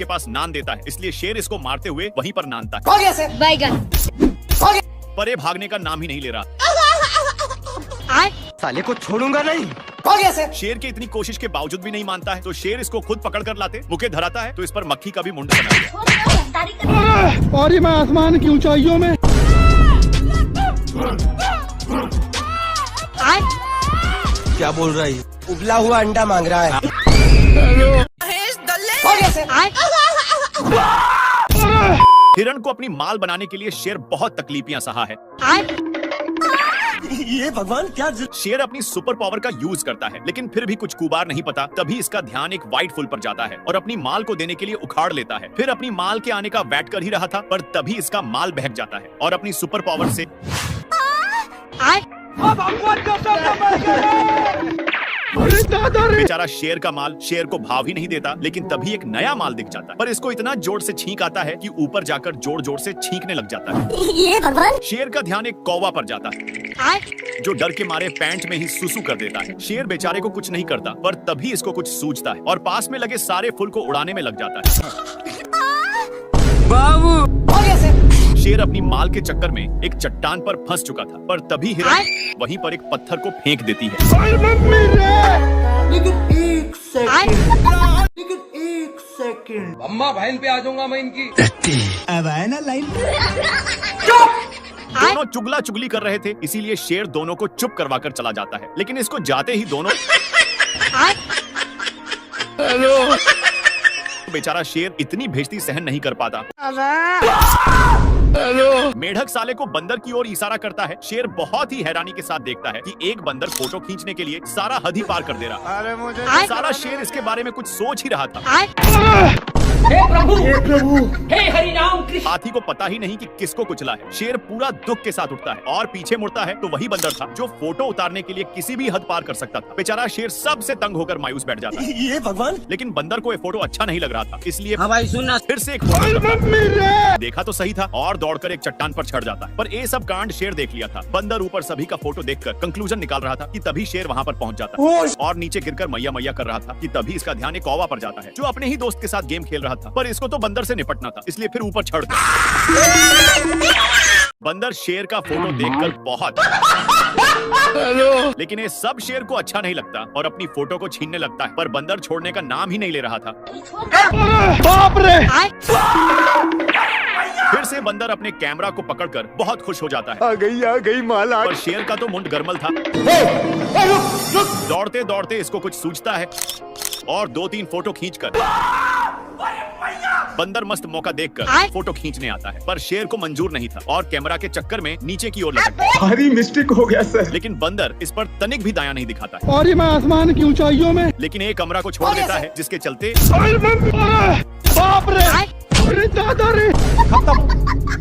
के पास नान देता है, इसलिए शेर इसको मारते हुए वहीं पर नानता है। हो गया सर। बैगन। पर ये भागने का नाम ही नहीं ले रहा। साले को छोड़ूंगा नहीं। हो गया सर। शेर की इतनी कोशिश के बावजूद भी नहीं मानता है, तो शेर इसको खुद पकड़ कर लाते मुके धराता है, तो इस पर मक्खी का भी मुंड बना दिया। और मैं आसमान की ऊंचाइयों में। क्या बोल रहा है? उबला हुआ अंडा मांग रहा है। हो गया सर। हिरण को अपनी माल बनाने के लिए शेर बहुत तकलीफियां सहा है। ये भगवान क्या शेर अपनी सुपर पावर का यूज करता है, लेकिन फिर भी कुछ कुबार नहीं पता, तभी इसका ध्यान एक व्हाइट फुल पर जाता है और अपनी माल को देने के लिए उखाड़ लेता है। फिर अपनी माल के आने का वेट कर ही रहा था, पर तभी इसका माल बहक जाता है और अपनी सुपर पावर से बेचारा शेर का माल शेर को भाव ही नहीं देता, लेकिन तभी एक नया माल दिख जाता है, पर इसको इतना जोर से छींक आता है कि ऊपर जाकर जोर जोर से छींकने लग जाता है। ये भगवान। शेर का ध्यान एक कौवा पर जाता है, जो डर के मारे पैंट में ही सुसु कर देता है। शेर बेचारे को कुछ नहीं करता, पर तभी इसको कुछ सूझता है और पास में लगे सारे फूल को उड़ाने में लग जाता है। बाबू। हो गया सर। शेर अपनी माल के चक्कर में एक चट्टान पर फंस चुका था, पर तभी हिरण वहीं पर एक पत्थर को फेंक देती है। लेकिन एक सेकंड। अम्मा बहन पे आ जाऊंगा मैं इनकी। अब आया ना लाइन। दोनों चुगला चुगली कर रहे थे, इसीलिए शेर दोनों को चुप करवा कर चला जाता है, लेकिन इसको जाते ही दोनों बेचारा शेर इतनी बेइज्जती सहन नहीं कर पाता। मेढक साले को बंदर की ओर इशारा करता है। शेर बहुत ही हैरानी के साथ देखता है कि एक बंदर फोटो खींचने के लिए सारा हद ही पार कर दे रहा। अरे मुझे सारा शेर इसके बारे में कुछ सोच ही रहा था। हे प्रभु हे हरि राम कृष्ण। हाथी को पता ही नहीं कि किसको कुचला है। शेर पूरा दुख के साथ उठता है और पीछे मुड़ता है, तो वही बंदर था जो फोटो उतारने के लिए किसी भी हद पार कर सकता था। बेचारा शेर सबसे तंग होकर मायूस बैठ जाता है। ये भगवान। लेकिन बंदर को ये फोटो अच्छा नहीं लग रहा था, इसलिए हाँ भाई सुनना। फिर से एक फोटो देखा तो सही था और दौड़कर एक चट्टान पर चढ़ जाता है। पर ये सब कांड शेर देख लिया था। बंदर ऊपर सभी का फोटो देखकर कंक्लूजन निकाल रहा था कि तभी शेर वहाँ पर पहुँच जाता है और नीचे गिरकर मैया मैया कर रहा था कि तभी इसका ध्यान एक कौवा पर जाता है, जो अपने ही दोस्त के साथ गेम खेल रहा था, पर इसको तो बंदर से निपटना था, इसलिए फिर ऊपर चढ़ गया। बंदर शेर का फोटो देखकर बहुत लेकिन ये सब शेर को अच्छा नहीं लगता और अपनी फोटो को छीनने लगता है, पर बंदर छोड़ने का नाम ही नहीं ले रहा था। बाप रे। फिर से बंदर अपने कैमरा को पकड़कर बहुत खुश हो जाता है। आ गई माला। पर शेर का तो मुंड गरमल था। दौड़ते दौड़ते इसको कुछ सूझता है और 2-3 फोटो खींचकर बंदर मस्त मौका देखकर फोटो खींचने आता है, पर शेर को मंजूर नहीं था और कैमरा के चक्कर में नीचे की ओर लटक गया। भारी मिस्टेक हो गया सर। लेकिन बंदर इस पर तनिक भी दया नहीं दिखाता है, और मैं आसमान की ऊंचाइयों में। लेकिन एक कमरा को छोड़ देता है, जिसके चलते बाप रे। अरे दादा रे। खत्म।